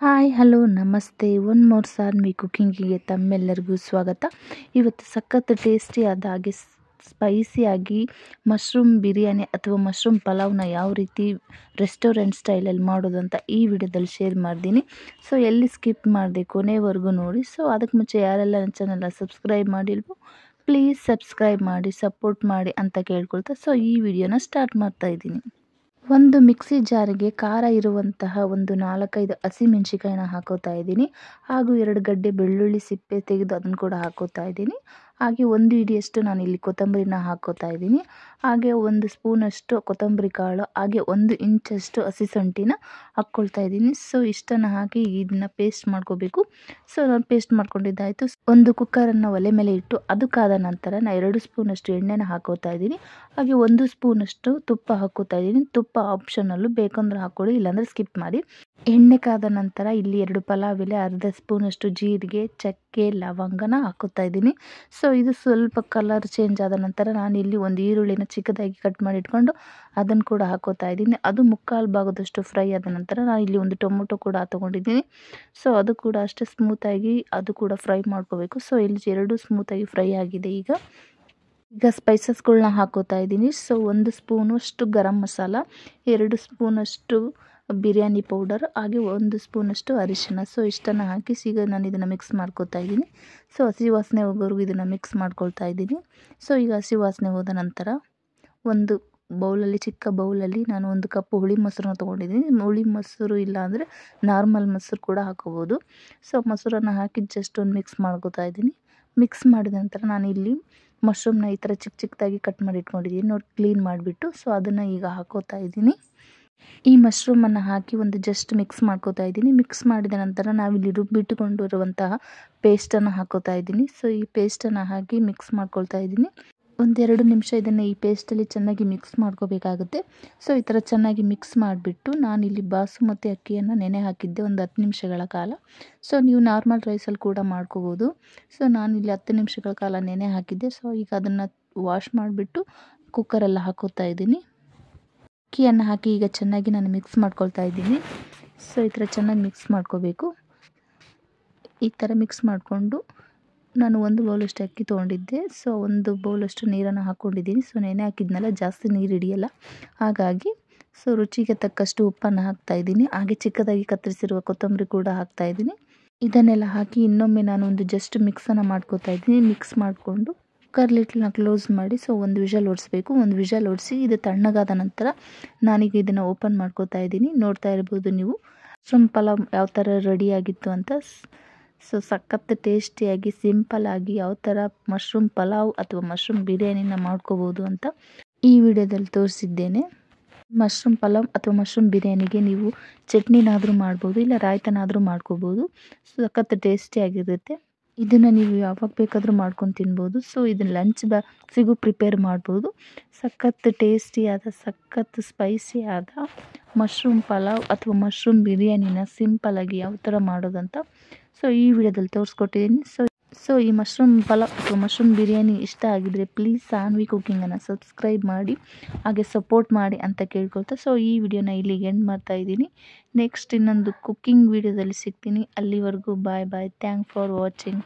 Hi hello ನಮಸ್ತೆ one more ಸಾರ್ಮಿ ಕುಕ್ಕಿಂಗಿಗೆ ತಮ್ಮೆಲ್ಲರಿಗೂ ಸ್ವಾಗತ. ಇವತ್ತು ಸಖತ್ ಟೇಸ್ಟಿಯಾದ ಹಾಗೆ ಸ್ಪೈಸಿಯಾಗಿ ಮಶ್ರೂಮ್ ಬಿರಿಯಾನಿ ಅಥವಾ ಮಶ್ರೂಮ್ ಪಲಾವ್ನ ಯಾವ ರೀತಿ ರೆಸ್ಟೋರೆಂಟ್ ಸ್ಟೈಲಲ್ಲಿ ಮಾಡೋದು ಅಂತ ಈ ವಿಡಿಯೋದಲ್ಲಿ ಶೇರ್ ಮಾಡ್ತೀನಿ. ಸೊ ಎಲ್ಲಿ ಸ್ಕಿಪ್ ಮಾಡಿದೆ ಕೊನೆವರೆಗೂ ನೋಡಿ. ಸೊ ಅದಕ್ಕೆ ಮುಂಚೆ ಯಾರೆಲ್ಲ ನನ್ನ ಚಾನಲ್ನ ಸಬ್ಸ್ಕ್ರೈಬ್ ಮಾಡಿಲ್ವೋ ಪ್ಲೀಸ್ ಸಬ್ಸ್ಕ್ರೈಬ್ ಮಾಡಿ ಸಪೋರ್ಟ್ ಮಾಡಿ ಅಂತ ಕೇಳ್ಕೊಳ್ತಾ ಸೊ ಈ ವಿಡಿಯೋನ ಸ್ಟಾರ್ಟ್ ಮಾಡ್ತಾ ಇದ್ದೀನಿ. ಒಂದು ಮಿಕ್ಸಿ ಜಾರಿಗೆ ಖಾರ ಇರುವಂತಹ ಒಂದು 4-5 ಹಸಿಮೆಣಸಿಕಾಯಿನ ಹಾಕೋತಾ ಇದ್ದೀನಿ. ಹಾಗೂ 2 ಗಡ್ಡೆ ಬೆಳ್ಳುಳ್ಳಿ ಸಿಪ್ಪೆ ತೆಗೆದು ಅದನ್ನು ಕೂಡ ಹಾಕೋತಾ ಇದ್ದೀನಿ. ಹಾಗೆ 1 ಹಿಡಿಯಷ್ಟು ನಾನು ಇಲ್ಲಿ ಕೊತ್ತಂಬರಿನ ಹಾಕೋತಾ ಇದ್ದೀನಿ. ಹಾಗೆ 1 ಸ್ಪೂನಷ್ಟು ಕೊತ್ತಂಬರಿ ಕಾಳು, ಹಾಗೆ 1 ಇಂಚಷ್ಟು ಹಸಿ ಶುಂಠಿನ ಹಾಕ್ಕೊಳ್ತಾ ಇದ್ದೀನಿ. ಸೊ ಇಷ್ಟನ್ನು ಹಾಕಿ ಇದನ್ನ ಪೇಸ್ಟ್ ಮಾಡ್ಕೋಬೇಕು. ಸೊ ನಾನು ಪೇಸ್ಟ್ ಮಾಡ್ಕೊಂಡಿದ್ದಾಯಿತು. ಒಂದು ಕುಕ್ಕರನ್ನು ಒಲೆ ಮೇಲೆ ಇಟ್ಟು ಅದಕ್ಕಾದ ನಂತರ ನಾನು 2 ಸ್ಪೂನಷ್ಟು ಎಣ್ಣೆನ ಹಾಕೋತಾ ಇದ್ದೀನಿ. ಹಾಗೆ 1 ಸ್ಪೂನಷ್ಟು ತುಪ್ಪ ಹಾಕೋತಾ ಇದ್ದೀನಿ. ತುಪ್ಪ ಆಪ್ಷನಲ್ಲು, ಬೇಕಂದ್ರೆ ಹಾಕ್ಕೊಳ್ಳಿ, ಇಲ್ಲಾಂದರೆ ಸ್ಕಿಪ್ ಮಾಡಿ. ಎಣ್ಣೆ ಕಾದ ನಂತರ ಇಲ್ಲಿ 2 ಪಲಾವ್ ಎಲೆ, ಅರ್ಧ ಸ್ಪೂನಷ್ಟು ಜೀರಿಗೆ, ಚಕ್ಕೆ, ಲವಂಗನ ಹಾಕೋತಾ ಇದ್ದೀನಿ. ಸೊ ಇದು ಸ್ವಲ್ಪ ಕಲರ್ ಚೇಂಜ್ ಆದ ನಂತರ ನಾನು ಇಲ್ಲಿ 1 ಈರುಳ್ಳಿನ ಚಿಕ್ಕದಾಗಿ ಕಟ್ ಮಾಡಿ ಇಟ್ಕೊಂಡು ಅದನ್ನು ಕೂಡ ಹಾಕೋತಾ ಇದ್ದೀನಿ. ಅದು 3/4 ಭಾಗದಷ್ಟು ಫ್ರೈ ಆದ ನಂತರ ನಾನು ಇಲ್ಲಿ 1 ಟೊಮೊಟೊ ಕೂಡ ತೊಗೊಂಡಿದ್ದೀನಿ. ಸೊ ಅದು ಕೂಡ ಅಷ್ಟೇ ಸ್ಮೂತಾಗಿ ಅದು ಕೂಡ ಫ್ರೈ ಮಾಡ್ಕೋಬೇಕು. ಸೊ ಇಲ್ಲಿ 2 ಸ್ಮೂತಾಗಿ ಫ್ರೈ ಆಗಿದೆ. ಈಗ ಸ್ಪೈಸಸ್ಗಳನ್ನ ಹಾಕೋತಾ ಇದ್ದೀನಿ. ಸೊ 1 ಸ್ಪೂನಷ್ಟು ಗರಂ ಮಸಾಲ, 2 ಸ್ಪೂನಷ್ಟು ಬಿರಿಯಾನಿ ಪೌಡರ್, ಹಾಗೆ 1 ಸ್ಪೂನಷ್ಟು ಅರಿಶಿನ. ಸೊ ಇಷ್ಟನ್ನು ಹಾಕಿ ಈಗ ನಾನು ಇದನ್ನು ಮಿಕ್ಸ್ ಮಾಡ್ಕೋತಾ ಇದ್ದೀನಿ. ಸೊ ಹಸಿ ವಾಸನೆ ಹೋಗೋವರೆಗೂ ಇದನ್ನು ಮಿಕ್ಸ್ ಮಾಡ್ಕೊಳ್ತಾ ಇದ್ದೀನಿ. ಸೊ ಈಗ ಹಸಿ ವಾಸನೆ ಹೋದ ನಂತರ ಒಂದು ಬೌಲಲ್ಲಿ, ಚಿಕ್ಕ ಬೌಲಲ್ಲಿ ನಾನು 1 ಕಪ್ ಹುಳಿ ಮೊಸರನ್ನ ತೊಗೊಂಡಿದ್ದೀನಿ. ಹುಳಿ ಮೊಸರು ಇಲ್ಲ ಅಂದರೆ ನಾರ್ಮಲ್ ಮೊಸರು ಕೂಡ ಹಾಕೋಬೋದು. ಸೊ ಮೊಸರನ್ನು ಹಾಕಿ ಜಸ್ಟ್ ಒಂದು ಮಿಕ್ಸ್ ಮಾಡ್ಕೋತಾ ಇದ್ದೀನಿ. ಮಿಕ್ಸ್ ಮಾಡಿದ ನಂತರ ನಾನು ಇಲ್ಲಿ ಮಶ್ರೂಮ್ನ ಈ ಥರ ಚಿಕ್ಕದಾಗಿ ಕಟ್ ಮಾಡಿ ಇಟ್ಕೊಂಡಿದ್ದೀನಿ ನೋಡಿ, ಕ್ಲೀನ್ ಮಾಡಿಬಿಟ್ಟು. ಸೊ ಅದನ್ನು ಈಗ ಹಾಕೋತಾ ಇದ್ದೀನಿ. ಈ ಮಶ್ರೂಮನ್ನು ಹಾಕಿ ಒಂದು ಜಸ್ಟ್ ಮಿಕ್ಸ್ ಮಾಡ್ಕೋತಾ ಇದ್ದೀನಿ. ಮಿಕ್ಸ್ ಮಾಡಿದ ನಂತರ ನಾವಿಲ್ಲಿ ರುಬ್ಬಿಟ್ಟುಕೊಂಡಿರುವಂತಹ ಪೇಸ್ಟನ್ನು ಹಾಕೋತಾ ಇದ್ದೀನಿ. ಸೊ ಈ ಪೇಸ್ಟನ್ನು ಹಾಕಿ ಮಿಕ್ಸ್ ಮಾಡ್ಕೊಳ್ತಾ ಇದ್ದೀನಿ. 1-2 ನಿಮಿಷ ಇದನ್ನು ಈ ಪೇಸ್ಟಲ್ಲಿ ಚೆನ್ನಾಗಿ ಮಿಕ್ಸ್ ಮಾಡ್ಕೋಬೇಕಾಗುತ್ತೆ. ಸೊ ಈ ಥರ ಚೆನ್ನಾಗಿ ಮಿಕ್ಸ್ ಮಾಡಿಬಿಟ್ಟು ನಾನಿಲ್ಲಿ ಬಾಸುಮತಿ ಅಕ್ಕಿಯನ್ನು ನೆನೆ ಹಾಕಿದ್ದೆ ಒಂದು 10 ನಿಮಿಷಗಳ ಕಾಲ. ಸೊ ನೀವು ನಾರ್ಮಲ್ ರೈಸಲ್ಲಿ ಕೂಡ ಮಾಡ್ಕೋಬೋದು. ಸೊ ನಾನಿಲ್ಲಿ 10 ನಿಮಿಷಗಳ ಕಾಲ ನೆನೆ ಹಾಕಿದ್ದೆ. ಸೊ ಈಗ ಅದನ್ನು ವಾಶ್ ಮಾಡಿಬಿಟ್ಟು ಕುಕ್ಕರಲ್ಲಿ ಹಾಕೋತಾ ಇದ್ದೀನಿ. ಅಕ್ಕಿಯನ್ನು ಹಾಕಿ ಈಗ ಚೆನ್ನಾಗಿ ನಾನು ಮಿಕ್ಸ್ ಮಾಡ್ಕೊಳ್ತಾ ಇದ್ದೀನಿ. ಸೊ ಈ ಥರ ಚೆನ್ನಾಗಿ ಮಿಕ್ಸ್ ಮಾಡ್ಕೋಬೇಕು. ಈ ಥರ ಮಿಕ್ಸ್ ಮಾಡಿಕೊಂಡು ನಾನು 1 ಬೌಲಷ್ಟು ಅಕ್ಕಿ ತೊಗೊಂಡಿದ್ದೆ. ಸೊ 1 ಬೌಲಷ್ಟು ನೀರನ್ನು ಹಾಕ್ಕೊಂಡಿದ್ದೀನಿ. ಸೊ ನೆನೆ ಹಾಕಿದ್ನಲ್ಲ, ಜಾಸ್ತಿ ನೀರು ಹಿಡಿಯಲ್ಲ, ಹಾಗಾಗಿ ಸೊ ರುಚಿಗೆ ತಕ್ಕಷ್ಟು ಉಪ್ಪನ್ನು ಹಾಕ್ತಾಯಿದ್ದೀನಿ. ಹಾಗೆ ಚಿಕ್ಕದಾಗಿ ಕತ್ತರಿಸಿರುವ ಕೊತ್ತಂಬರಿ ಕೂಡ ಹಾಕ್ತಾಯಿದ್ದೀನಿ. ಇದನ್ನೆಲ್ಲ ಹಾಕಿ ಇನ್ನೊಮ್ಮೆ ನಾನು ಒಂದು ಜಸ್ಟ್ ಮಿಕ್ಸನ್ನು ಮಾಡ್ಕೋತಾ ಇದ್ದೀನಿ. ಮಿಕ್ಸ್ ಮಾಡಿಕೊಂಡು ಕುಕ್ಕರ್ ಲಿಡ್ನ ಕ್ಲೋಸ್ ಮಾಡಿ ಸೊ 1 ವಿಷಲ್ ಹೊಡಿಸ್ಬೇಕು. 1 ವಿಷಲ್ ಹೊಡಿಸಿ ಇದು ತಣ್ಣಗಾದ ನಂತರ ನಾನೀಗ ಇದನ್ನು ಓಪನ್ ಮಾಡ್ಕೋತಾ ಇದ್ದೀನಿ. ನೋಡ್ತಾ ಇರ್ಬೋದು ನೀವು ಮಶ್ರೂಮ್ ಪಲಾವ್ ಯಾವ ಥರ ರೆಡಿಯಾಗಿತ್ತು ಅಂತ. ಸೊ ಸಖತ್ ಟೇಸ್ಟಿಯಾಗಿ ಸಿಂಪಲ್ಲಾಗಿ ಯಾವ ಥರ ಮಶ್ರೂಮ್ ಪಲಾವ್ ಅಥವಾ ಮಶ್ರೂಮ್ ಬಿರಿಯಾನಿನ ಮಾಡ್ಕೋಬೋದು ಅಂತ ಈ ವಿಡಿಯೋದಲ್ಲಿ ತೋರಿಸಿದ್ದೇನೆ. ಮಶ್ರೂಮ್ ಪಲಾವ್ ಅಥವಾ ಮಶ್ರೂಮ್ ಬಿರಿಯಾನಿಗೆ ನೀವು ಚಟ್ನಿನಾದರೂ ಮಾಡ್ಬೋದು, ಇಲ್ಲ ರಾಯ್ತನಾದರೂ ಮಾಡ್ಕೋಬೋದು. ಸಖತ್ ಟೇಸ್ಟಿಯಾಗಿರುತ್ತೆ. ಇದನ್ನು ನೀವು ಯಾವಾಗ ಬೇಕಾದರೂ ಮಾಡ್ಕೊಂಡು ತಿನ್ಬೋದು. ಸೊ ಇದನ್ನು ಲಂಚ್ ಬಾಕ್ಸಿಗೂ ಪ್ರಿಪೇರ್ ಮಾಡ್ಬೋದು. ಸಖತ್ ಟೇಸ್ಟಿಯಾದ, ಸಖತ್ ಸ್ಪೈಸಿಯಾದ ಮಶ್ರೂಮ್ ಪಲಾವ್ ಅಥವಾ ಮಶ್ರೂಮ್ ಬಿರಿಯಾನಿನ ಸಿಂಪಲ್ಲಾಗಿ ಯಾವ ಥರ ಮಾಡೋದಂತ ಸೊ ಈ ವಿಡಿಯೋದಲ್ಲಿ ತೋರಿಸ್ಕೊಟ್ಟಿದ್ದೀನಿ. ಸೊ ಈ ಮಶ್ರೂಮ್ ಪಲಾವ್ ಅಥವಾ ಮಶ್ರೂಮ್ ಬಿರಿಯಾನಿ ಇಷ್ಟ ಆಗಿದರೆ ಪ್ಲೀಸ್ ಸಾನ್ವಿ ಕುಕ್ಕಿಂಗನ್ನು ಸಬ್ಸ್ಕ್ರೈಬ್ ಮಾಡಿ ಹಾಗೆ ಸಪೋರ್ಟ್ ಮಾಡಿ ಅಂತ ಕೇಳ್ಕೊಳ್ತಾ ಸೊ ಈ ವಿಡಿಯೋನ ಇಲ್ಲಿಗೆ ಎಂಡ್ ಮಾಡ್ತಾ ಇದ್ದೀನಿ. ನೆಕ್ಸ್ಟ್ ಇನ್ನೊಂದು ಕುಕ್ಕಿಂಗ್ ವಿಡಿಯೋದಲ್ಲಿ ಸಿಗ್ತೀನಿ. ಅಲ್ಲಿವರೆಗೂ bye bye. Thank for watching.